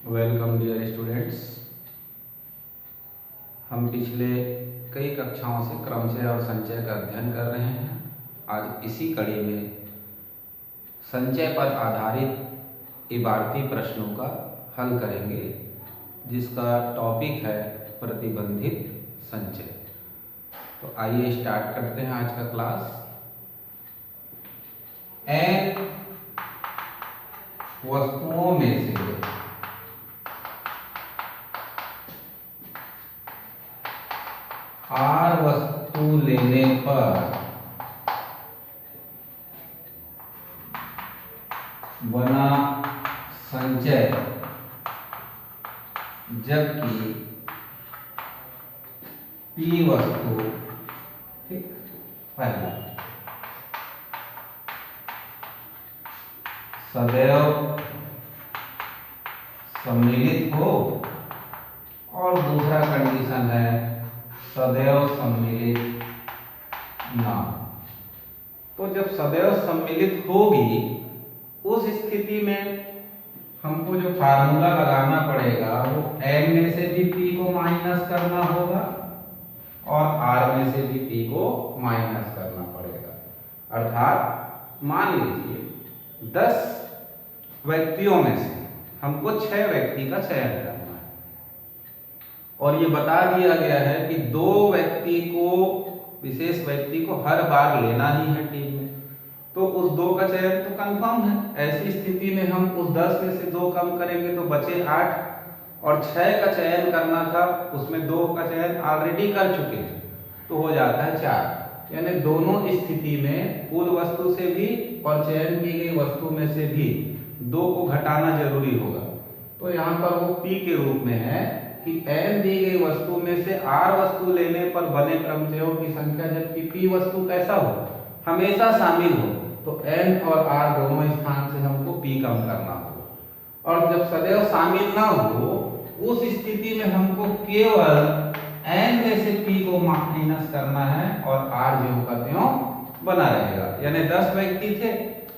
Welcome dear students. हम पिछले कई कक्षाओं से क्रमशः और संचय का अध्ययन कर रहे हैं। आज इसी कड़ी में संचय पर आधारित इबारती प्रश्नों का हल करेंगे, जिसका टॉपिक है प्रतिबंधित संचय। तो आइए स्टार्ट करते हैं आज का क्लास। n वस्तुओं में से r वस्तु लेने पर बना संचय, जबकि p वस्तु ठीक पहला सदैव सम्मिलित हो और दूसरा कंडीशन है सदैव सम्मिलित ना। तो जब सदैव सम्मिलित होगी उस स्थिति में हमको जो फार्मूला लगाना पड़ेगा वो n में से भी p को माइनस करना होगा और r में से भी p को माइनस करना पड़ेगा। अर्थात मान लीजिए 10 व्यक्तियों में से हमको 6 व्यक्ति का चयन करना है और ये बता दिया गया है कि 2 व्यक्ति को, विशेष व्यक्ति को हर बार लेना ही है टीम में। तो उस 2 का चयन तो कंफर्म है। ऐसी स्थिति में हम उस 10 में से 2 कम करेंगे तो बचे 8 और 6 का चयन करना था, उसमें 2 का चयन ऑलरेडी कर चुके हैं, तो हो जाता है 4। यानी दोनों स्थिति में कुल वस्तु से भी और चयन की गई वस्तु में से भी 2 को घटाना जरूरी होगा। तो यहाँ पर वो p के रूप में है कि n दी गई वस्तु में से r वस्तु लेने पर बने क्रमचयों की संख्या, जबकि p वस्तु कैसा हो, हमेशा शामिल हो, तो n और r दोनों स्थान से हमको p कम करना होगा। और जब सदैव शामिल ना हो उस स्थिति में हमको केवल n में से p को माइनस करना है और r ज्यों का त्यों बना रहेगा। यानी 10 व्यक्ति थे,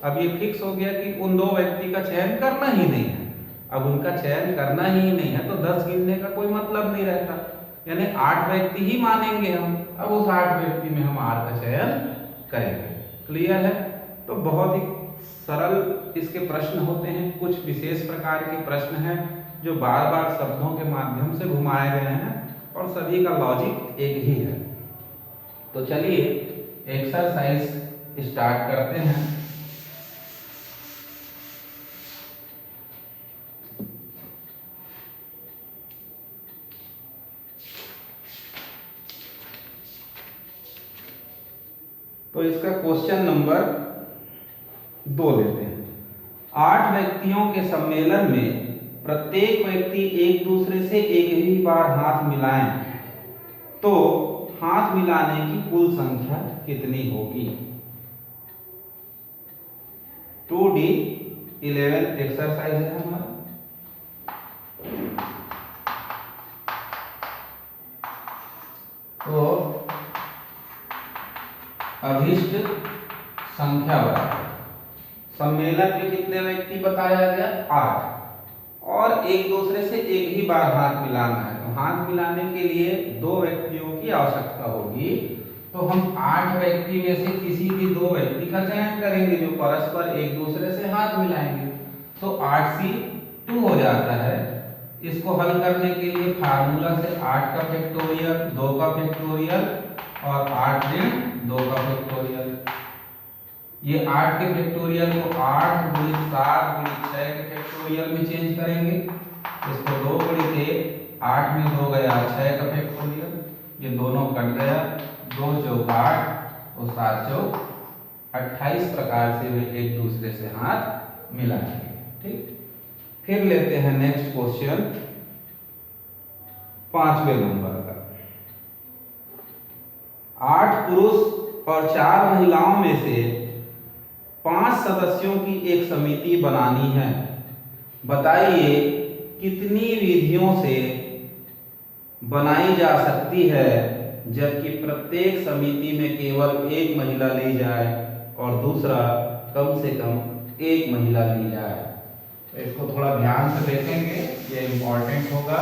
अब ये फिक्स हो गया कि उन 2 व्यक्ति का चयन करना ही नहीं है। अब उनका चयन करना ही नहीं है तो 10 गिनने का कोई मतलब नहीं रहता, यानी 8 व्यक्ति ही मानेंगे हम। अब उस 8 व्यक्ति में हम r का चयन करेंगे। क्लियर है? तो बहुत ही सरल इसके प्रश्न होते हैं। कुछ विशेष प्रकार के प्रश्न हैं जो बार बार शब्दों के माध्यम से घुमाए गए हैं और सभी का लॉजिक एक ही है। तो चलिए एक्सरसाइज स्टार्ट करते हैं। तो इसका क्वेश्चन नंबर 2 लेते हैं। 8 व्यक्तियों के सम्मेलन में प्रत्येक व्यक्ति एक दूसरे से एक ही बार हाथ मिलाएं तो हाथ मिलाने की कुल संख्या कितनी होगी? 2D 11 एक्सरसाइज है हमारा। तो अभिष्ट संख्या बराबर सम्मेलन में कितने व्यक्ति बताया गया? 8 और एक दूसरे से एक ही बार हाथ मिलाना है। तो हाथ मिलाने के लिए 2 व्यक्तियों की आवश्यकता होगी। तो हम 8 व्यक्ति में से किसी भी 2 व्यक्ति का चयन करेंगे जो परस्पर एक दूसरे से हाथ मिलाएंगे। तो 8C2 हो जाता है। इसको हल करने के लिए फार्मूला से 8 का फैक्टोरियल, 2 का फैक्टोरियल और 8 ऋण 2 का फैक्टोरियल। ये 8 के फैक्टोरियल को 8 गुणित 7 गुणित 6 के फैक्टोरियल में चेंज करेंगे। इसको 2 गुणित 1, 8 में 2 गया 6 का फैक्टोरियल, ये दोनों कट गया, 2 चौक 8 और 7 चौक 28 प्रकार से वे एक दूसरे से हाथ मिलाएंगे। ठीक, फिर लेते हैं नेक्स्ट क्वेश्चन 5वें नंबर का। 8 पुरुष और 4 महिलाओं में से 5 सदस्यों की एक समिति बनानी है। बताइए कितनी विधियों से बनाई जा सकती है जबकि प्रत्येक समिति में केवल एक महिला ली जाए और दूसरा कम से कम एक महिला ली जाए। तो इसको थोड़ा ध्यान से देखेंगे, ये इंपॉर्टेंट होगा।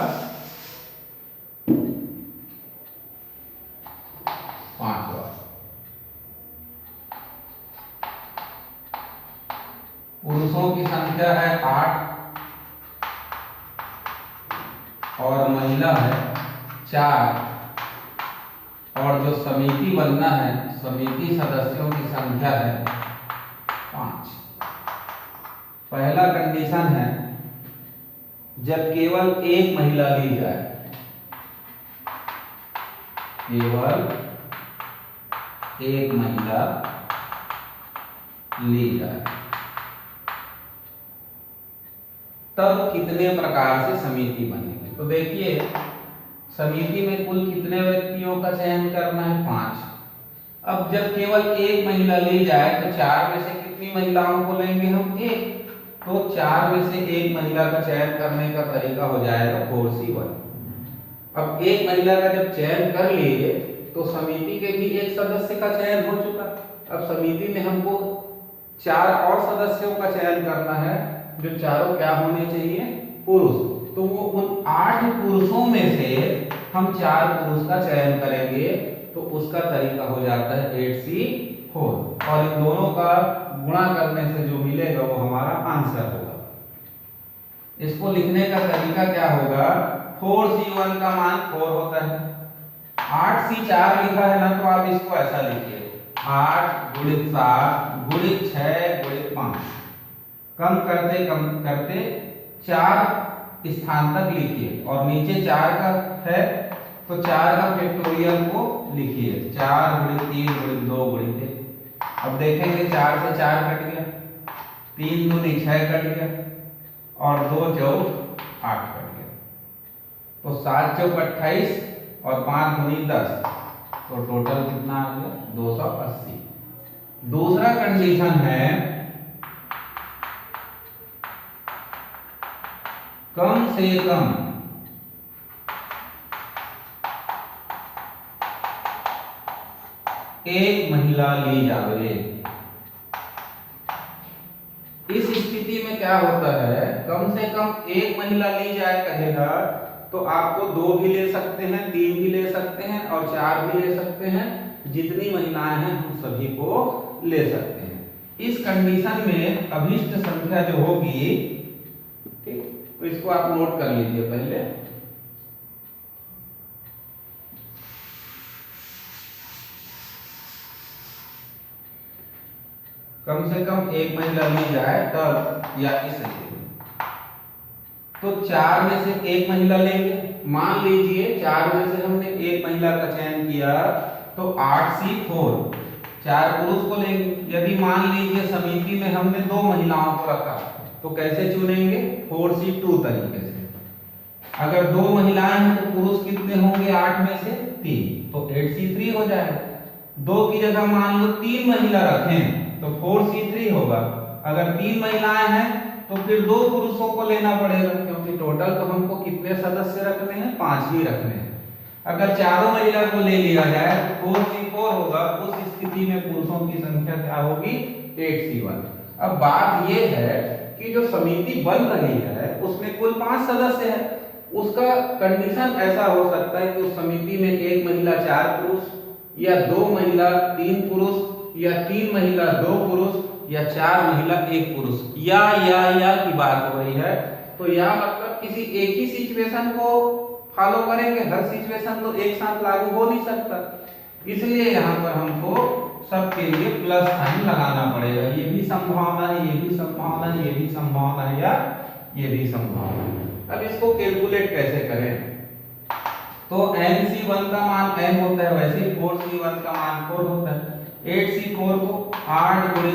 5वां, पुरुषों की संख्या है 8 और महिला है 4, और जो समिति बनना है, समिति सदस्यों की संख्या है 5। पहला कंडीशन है जब केवल एक महिला ली जाए, केवल एक महिला ली जाए, तब कितने प्रकार से समिति बनेगी। तो देखिए, समिति में कुल कितने व्यक्तियों का चयन करना है, 5। अब जब केवल एक महिला ली जाए तो 4 में से कितनी महिलाओं को लेंगे हम, 1। तो 4 में से एक महिला का चयन करने का तरीका हो जाएगा 4C1। अब एक महिला का जब चयन कर लिए तो समिति के भी एक सदस्य का चयन हो चुका। अब समिति में हमको 4 और सदस्यों का चयन करना है, जो चारों क्या होने चाहिए, पुरुष। तो वो उन 8 पुरुषों में से हम 4 पुरुष का चयन करेंगे, तो उसका तरीका हो जाता है 8C4, और इन दोनों का गुणा करने से जो मिलेगा वो हमारा आंसर होगा। इसको लिखने का तरीका क्या होगा, 4C1 का मान 4 होता है, 8C4 लिखा है ना, तो आप इसको ऐसा लिखिए, 8 × 7 × 6 × 5, कम करते 4 स्थान तक लिखिए, और नीचे 4 का है तो 4 का फैक्टोरियल को लिखिए, 4 × 3 × 2 × 1। अब देखेंगे 4 से 4 कट गया, 3 दूनी 6 कट गया, और 2 चौक 8 कट गया, तो 7 चौक 28 और 5 दूनी 10, तो टोटल कितना आ गया, 280। दूसरा कंडीशन है कम से कम एक महिला ली जावे। इस स्थिति में क्या होता है, कम से कम एक महिला ली जाए कहेगा तो आपको 2 भी ले सकते हैं, 3 भी ले सकते हैं और 4 भी ले सकते हैं। जितनी महिलाएं हैं हम सभी को ले सकते हैं। इस कंडीशन में अभिष्ट संख्या जो होगी, ठीक, तो इसको आप नोट कर लीजिए पहले। कम से कम एक महिला ली जाए तब, या इस तो 4 में से एक महिला लेंगे। मान लीजिए 4 में से हमने एक महिला का चयन किया तो 8C4, 4 पुरुष को लेंगे। यदि मान लीजिए समिति में हमने 2 महिलाओं को रखा तो कैसे चुनेंगे, 4C2 तरीके से। अगर 2 महिलाएं हैं तो पुरुष कितने होंगे, 8 में से 3, तो 8C3 हो जाएगा। 2 की जगह मान लो 3 महिला रखें तो 4C3 होगा। अगर 3 महिलाएं हैं तो फिर 2 पुरुषों को लेना पड़ेगा, क्योंकि टोटल तो हमको कितने सदस्य रखने हैं, 5 ही रखने हैं। अगर चारों महिला को ले लिया जाए तो 4C4 होगा। उस स्थिति में पुरुषों की संख्या क्या होगी, 8C1। अब बात यह है कि जो समिति बन रही है उसमें कुल 5 सदस्य है। उसका कंडीशन ऐसा हो सकता है कि उस समिति में 1 महिला 4 पुरुष, या 2 महिला 3 पुरुष, या 3 महिला 2 पुरुष, या 4 महिला 1 पुरुष। या की बात हो रही है, तो या मतलब किसी एक ही सिचुएशन को फॉलो करेंगे, हर सिचुएशन तो एक साथ लागू हो नहीं सकता। इसलिए यहाँ पर हमको सबके लिए प्लस साइन लगाना पड़ेगा। ये भी संभावना है, ये भी संभावना है, ये भी संभावना है, या ये भी संभावना है। अब इसको कैलकुलेट कैसे करें, तो nC1 का मान n होता है, वैसे ही 4C1 का मान 4 होता है। 8C4 को 8 ×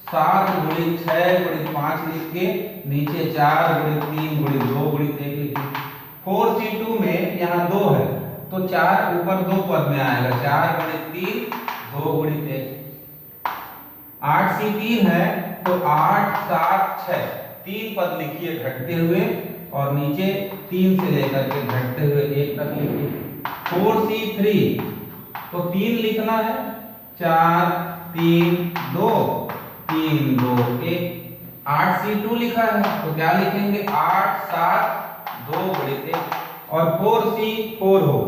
7 × 6 × 5 लिख के नीचे 4 × 3 × 2 × 1 लिखिए। 4C2 में यहाँ 2 है तो 4 ऊपर 2 पद में आएगा, 4 × 3 2 × 1। 8C3 है तो 8 7 6 3 पद लिखिए घटते हुए, और नीचे 3 से लेकर के घटते हुए 1 तक लिखिए। 4C3 तो 3 लिखना है, 4 3 2 3 2 1। 8C2 लिखा है तो क्या लिखेंगे 8 7 2 गुणित 1 और 4C4 हो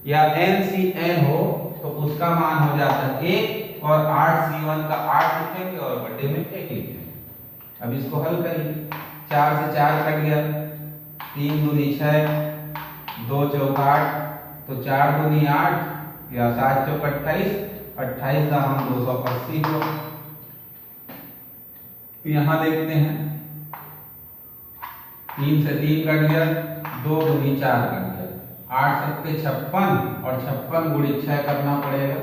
या NCN हो तो उसका मान हो जाता है 1 और 8C1 का 8 लिखेंगे और बटे में 1 लिखेंगे। अब इसको हल करिए 4 से 4 कट गया 3 दूनी 6 2 चौक 8 तो 4 दूनी 8 या 7 चौक 28 28 का हम 280 को यहाँ देखते हैं 3 से 3 कट गया 2 दूनी 4 कट गया 8 सत्ते 56 और 56 गुणित 6 करना पड़ेगा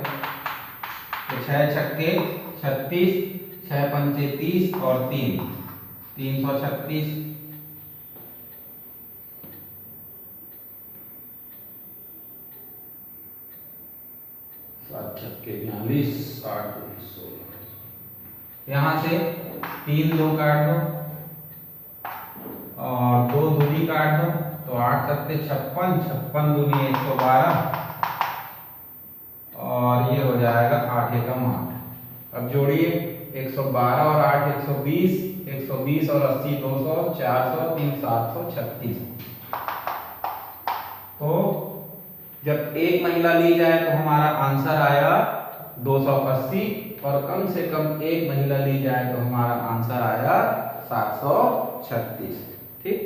तो 6 छक्के 36 6 पंचे 30 और 3 336 7 छक्के 42 8 16 यहाँ से 3 2 काट दो और 2 दूनी काट दो तो 8 सत्ते 56 56 दूनी 112 और ये हो जाएगा 8 एकम 8। अब जोड़िए 112 और 8 120 120 और 80 200 400 3 736। तो जब एक महिला ली जाए तो हमारा आंसर आया 280 और कम से कम एक महिला ली जाए तो हमारा आंसर आया 736। ठीक।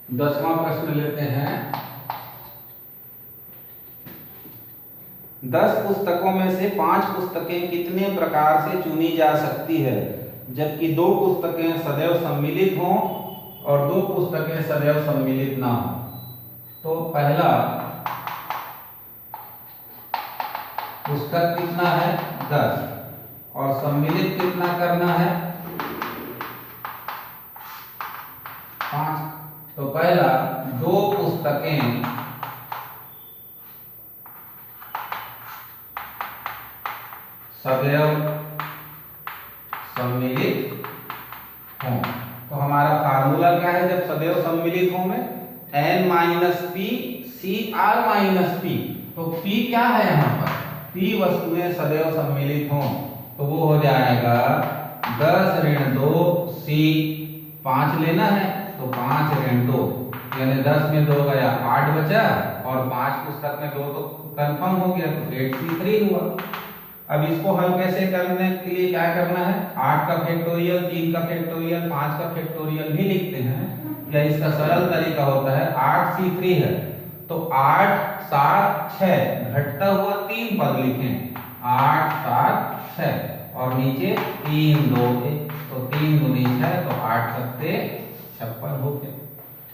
10वां प्रश्न लेते हैं। 10 पुस्तकों में से 5 पुस्तकें कितने प्रकार से चुनी जा सकती है जबकि 2 पुस्तकें सदैव सम्मिलित हों और 2 पुस्तकें सदैव सम्मिलित ना हो। तो पहला पुस्तक कितना है 10 और सम्मिलित कितना करना है 5। तो पहला 2 पुस्तकें सदैव सम्मिलित हों। तो हमारा फार्मूला क्या है जब सदैव सम्मिलित हों में n minus p C r minus p. तो p क्या है यहाँ पर p वस्तुएं सदैव सम्मिलित हों तो वो हो जाएगा 10 ऋण 2 सी 5 लेना है तो 5 ऋण 2 यानी 10 में 2 गया 8 बचा और 5 पुस्तक में 2 तो कंफर्म हो गया तो 8C3 हुआ। अब इसको हल कैसे करने के लिए क्या करना है 8 का फैक्टोरियल 3 का फैक्टोरियल 5 का फैक्टोरियल भी लिखते हैं या इसका सरल तरीका होता है 8C3 है तो 8 7 6 घटता हुआ 3 पद लिखें 8 7 6 और नीचे 3 2 1 तो 3 दूनी 6 तो 8 सत्ते 56 हो गया।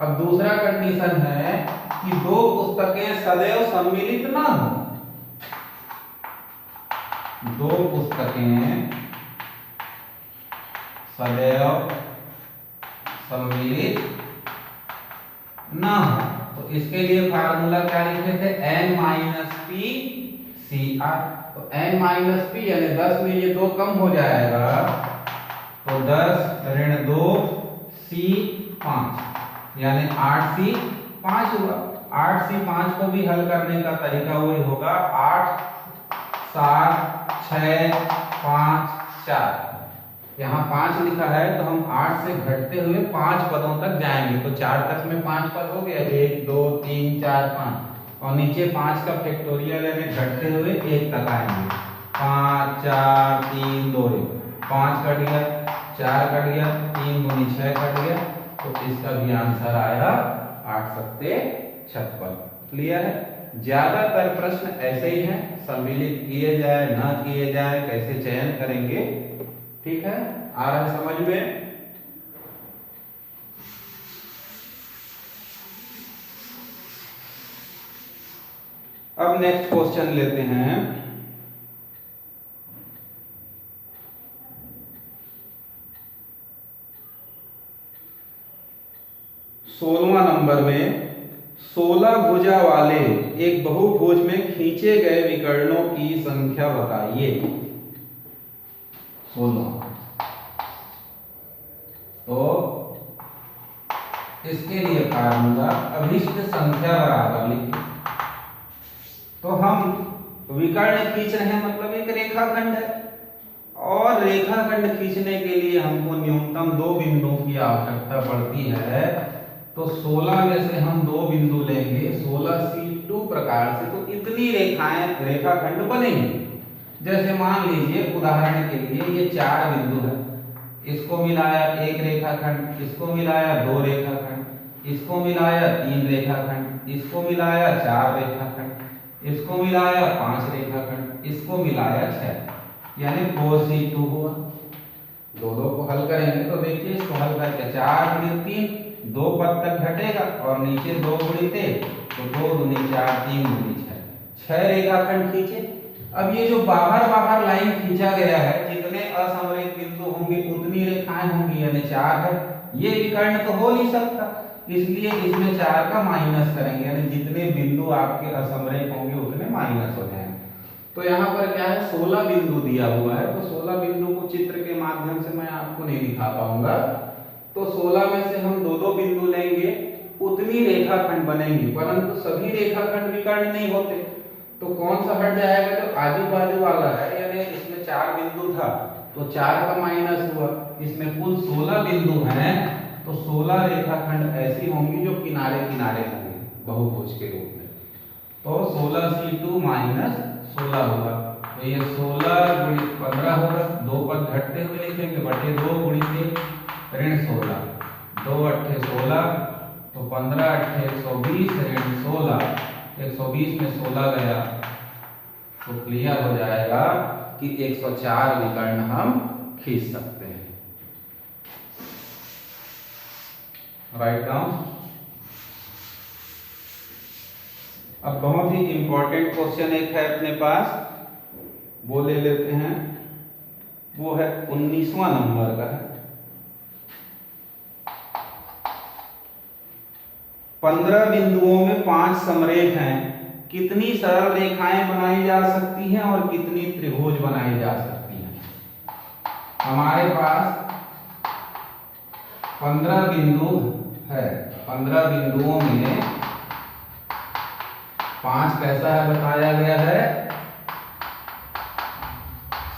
अब दूसरा कंडीशन है कि 2 पुस्तकें सदैव सम्मिलित ना हो। 2 पुस्तकें सदैव सम्मिलित ना हो तो इसके लिए फार्मूला क्या लिखे थे n minus p C r. तो n माइनस पी यानी 10 में ये 2 कम हो जाएगा तो 10 ऋण 2 सी 5 यानी 8C5 हुआ। 8C5 को भी हल करने का तरीका वही होगा 8 7 6 5 4 यहाँ 5 लिखा है तो हम 8 से घटते हुए 5 पदों तक जाएंगे तो 4 तक में 5 पद हो गया 1 2 3 4 5 और नीचे 5 का फैक्टोरियल यानी घटते हुए 1 तक आएंगे 5 4 3 2 1 5 कट गया 4 कट गया 3 दूनी 6 कट गया तो इसका भी आंसर आया 8 सत्ते 56। क्लियर है। ज्यादातर प्रश्न ऐसे ही हैं सम्मिलित किए जाए ना किए जाए कैसे चयन करेंगे। ठीक है आ रहा है समझ में। अब नेक्स्ट क्वेश्चन लेते हैं। सोलहवां नंबर में 16 भुजा वाले एक बहुभुज में खींचे गए विकर्णों की संख्या बताइए। 16 तो इसके लिए फार्मूला अभिष्ट संख्या बराबर लिखिए। तो हम तो विकर्ण खींच रहे हैं मतलब एक रेखाखंड है, और रेखाखंड खींचने के लिए हमको न्यूनतम 2 बिंदुओं की आवश्यकता पड़ती है। तो 16 में से हम 2 बिंदु लेंगे 16C2 प्रकार से, तो इतनी रेखाखंड बनेंगी। जैसे मान लीजिए उदाहरण के लिए ये 4 बिंदु है, इसको मिलाया 1 रेखाखंड, इसको मिलाया 2 रेखाखंड, इसको मिलाया 3 रेखाखंड, इसको मिलाया 4 रेखाखंड, इसको मिलाया 5 रेखाखंड, इसको मिलाया 6, यानी 4C2 हुआ। दो को हल करेंगे तो देखिए इसको हल करके 4 गुणित 3 2 पद तक घटेगा, और नीचे 2 गुणित 1 तो 2 दूनी 4 3 दूनी 6 रेखाखंड खींचे। अब ये जो बाहर बाहर लाइन खींचा गया है, जितने असमरेख बिंदु होंगे उतनी रेखाएं होंगी, यानी 4 है। ये विकर्ण तो हो नहीं सकता, इसलिए इसमें 4 का माइनस करेंगे, यानी जितने बिंदु आपके असमरेख होंगे उतने माइनस हो जाएंगे। तो यहाँ पर क्या है 16 बिंदु दिया हुआ है, तो 16 बिंदु को चित्र के माध्यम से मैं आपको नहीं दिखा पाऊंगा। तो 16 में से हम 2 बिंदु लेंगे, उतनी रेखाखंड बनेंगी, परंतु सभी रेखाखंड विकर्ण नहीं होते। तो कौन सा हट जाएगा, जो आजू बाजू वाला है, यानी इसमें 4 बिंदु था तो 4 का माइनस हुआ। इसमें कुल 16 बिंदु हैं, तो 16 रेखाखंड ऐसी होंगी जो किनारे किनारे होंगे बहुभुज के रूप में। तो 16C2 माइनस 16 होगा, तो ये 16 गुणित 15 होगा, 2 पद घटते हुए लिखेंगे, बटे 2 गुणित ऋण 16, 2 अट्ठे 16, तो 15 अट्ठे 120 ऋण 16, 120 में 16 गया, तो क्लियर हो जाएगा कि 104 विकर्ण हम खींच सकते हैं। Write down. अब बहुत ही इंपॉर्टेंट क्वेश्चन एक है अपने पास, वो ले लेते हैं, वो है 19वां नंबर का है। 15 बिंदुओं में 5 समरेख हैं, कितनी सरल रेखाएं बनाई जा सकती हैं और कितनी त्रिभुज बनाई जा सकती हैं। हमारे पास 15 बिंदु है, 15 बिंदुओं में 5 कैसा है बताया गया है,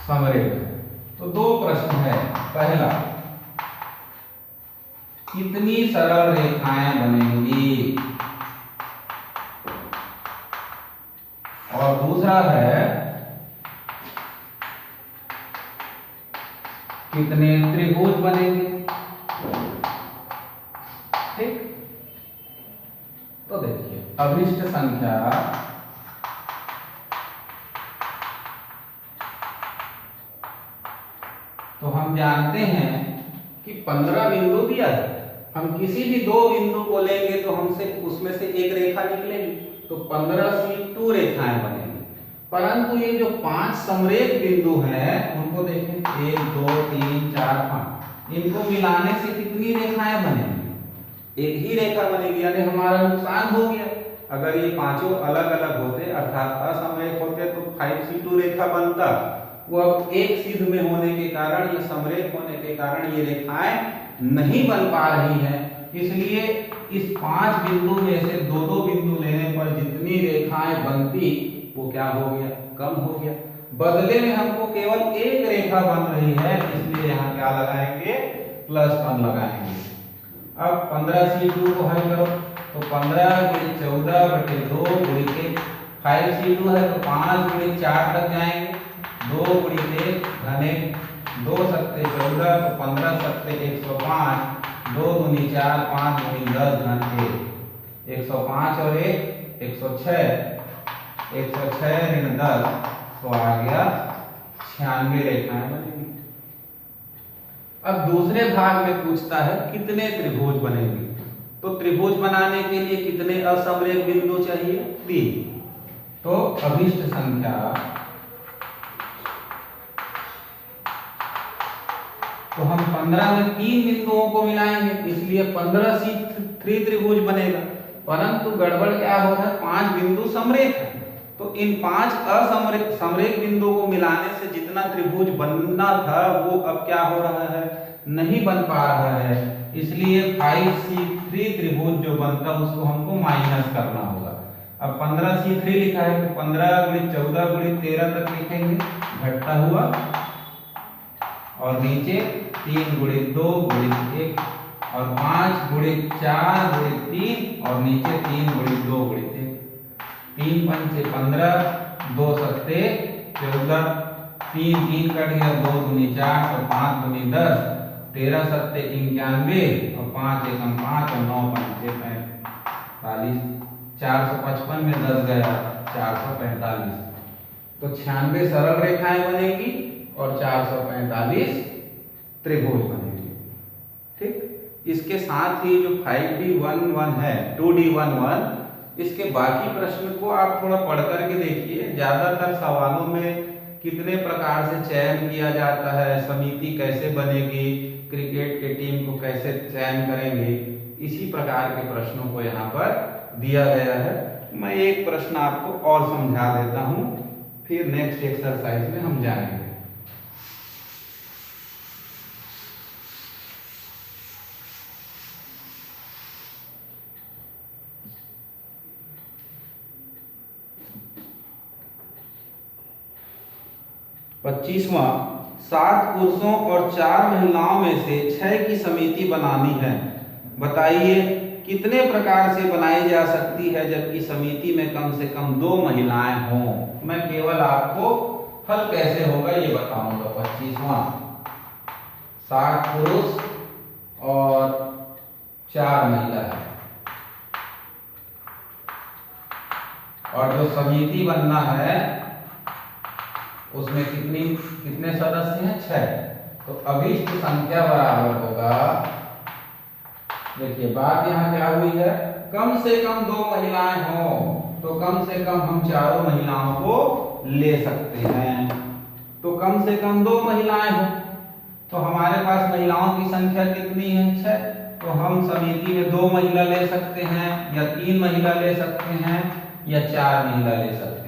समरेख। तो 2 प्रश्न है, पहला कितनी सरल रेखाएं बनेंगी, और दूसरा है कितने त्रिभुज बनेंगे। ठीक, तो देखिए अभिष्ट संख्या तो हम जानते हैं कि 15 बिंदु दिया है, हम किसी भी 2 बिंदु को लेंगे तो हमसे उसमें से एक रेखा निकलेगी, तो 15C2 रेखाएं बनेंगी। परंतु ये जो 5 समरेख बिंदु हैं उनको देखें, 1 2 3 4 5, इनको मिलाने से कितनी रेखाएं बनेंगी, एक ही रेखा बनेगी, यानी हमारा नुकसान हो गया। अगर ये पांचों अलग अलग होते अर्थात असमरेख होते तो 5C2 रेखा बनता, वो अब एक सिद्ध में होने के कारण या समरेख होने के कारण ये रेखाएं नहीं बन पा रही हैं। इसलिए इस 5 बिंदु में से 2 बिंदु लेने पर जितनी रेखाएं बनती वो क्या हो गया, कम हो गया। बदले में हमको केवल एक रेखा बन रही है, इसलिए यहाँ क्या लगाएंगे, +1 लगाएंगे। अब 15C2 को हल करो, तो 15 गुणित 14 बटे 2 गुणित 5C2 है तो 5 गुणित 4 तक जाएंगे, 2 गुणित 1 घने 2 सत्ते 14, तो 15 सत्ते 105, 2 दूनी 4 5 दूनी 10 घन 1, 105 और 1 106, 106 ऋण 10, तो आ गया 96 रेखाएं बनेंगी। अब दूसरे भाग में पूछता है कितने त्रिभुज बनेंगे, तो त्रिभुज बनाने के लिए कितने असमरेख बिंदु चाहिए, 3। तो अभिष्ट संख्या तो हम 15 में 3 बिंदुओं को मिलाएंगे, इसलिए 15C3 त्रिभुज बनेगा। परंतु गड़बड़ क्या हो रहा है, 5 बिंदु समरेख है, तो इन 5 समरेख बिंदुओं को मिलाने से जितना त्रिभुज बनना था वो अब क्या हो रहा है, नहीं बन पा रहा है। इसलिए 5C3 त्रिभुज जो बनता उसको हमको माइनस करना होगा। अब 15C3 लिखा है तो 15 गुणित 14 गुणित 13 तक लिखेंगे घटता हुआ, और नीचे 3 गुणित 2 गुणित 1 और 5 गुणित 4 गुणित 3 और नीचे 3 गुणित 2 गुणित 1। 3 पंचे 15, 2 सत्ते 14, 3 3 कट गया, 2 दूनी 4 और 5 दूनी 10, 13 सत्ते 91 और 5 एकम 5 और 9 पंचे 45, 455 में 10 गया 445। तो 96 सरल रेखाएं बनेगी और 445 त्रिभुज बनेगी। ठीक, इसके साथ ही जो 5D11 है 2D11, इसके बाकी प्रश्न को आप थोड़ा पढ़ करके देखिए। ज्यादातर सवालों में कितने प्रकार से चयन किया जाता है, समिति कैसे बनेगी, क्रिकेट के टीम को कैसे चयन करेंगे, इसी प्रकार के प्रश्नों को यहाँ पर दिया गया है। मैं एक प्रश्न आपको और समझा देता हूँ, फिर नेक्स्ट एक्सरसाइज में हम जाएंगे। पच्चीसवां, 7 पुरुषों और 4 महिलाओं में से 6 की समिति बनानी है। बताइए कितने प्रकार से बनाई जा सकती है जबकि समिति में कम से कम 2 महिलाएं हों। मैं केवल आपको हल कैसे होगा ये बताऊंगा। 25वां, 7 पुरुष और 4 महिला है, और जो समिति बनना है उसमें कितने सदस्य हैं? 6। तो अभीष्ट संख्या बराबर होगा, देखिए बात यहाँ क्या हुई है, कम से कम 2 महिलाएं हों, तो कम से कम हम चारों महिलाओं को ले सकते हैं। तो कम से कम 2 महिलाएं हों, तो हमारे पास महिलाओं की संख्या कितनी है? 6। तो हम समिति में 2 महिला ले सकते हैं, या 3 महिला ले सकते हैं, या 4 महिला ले सकते हैं।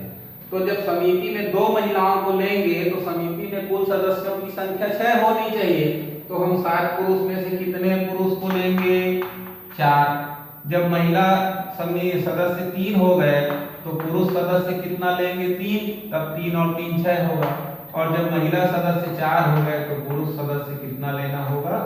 तो जब समिति में 2 महिलाओं को लेंगे तो समिति में कुल सदस्यों की संख्या 6 होनी चाहिए। तो हम 7 पुरुष में से कितने पुरुष को लेंगे? 4। जब महिला सदस्य 3 हो गए तो पुरुष सदस्य कितना लेंगे? 3। तब 3 और 3 6 होगा। और जब महिला सदस्य 4 हो गए तो पुरुष सदस्य कितना लेना होगा?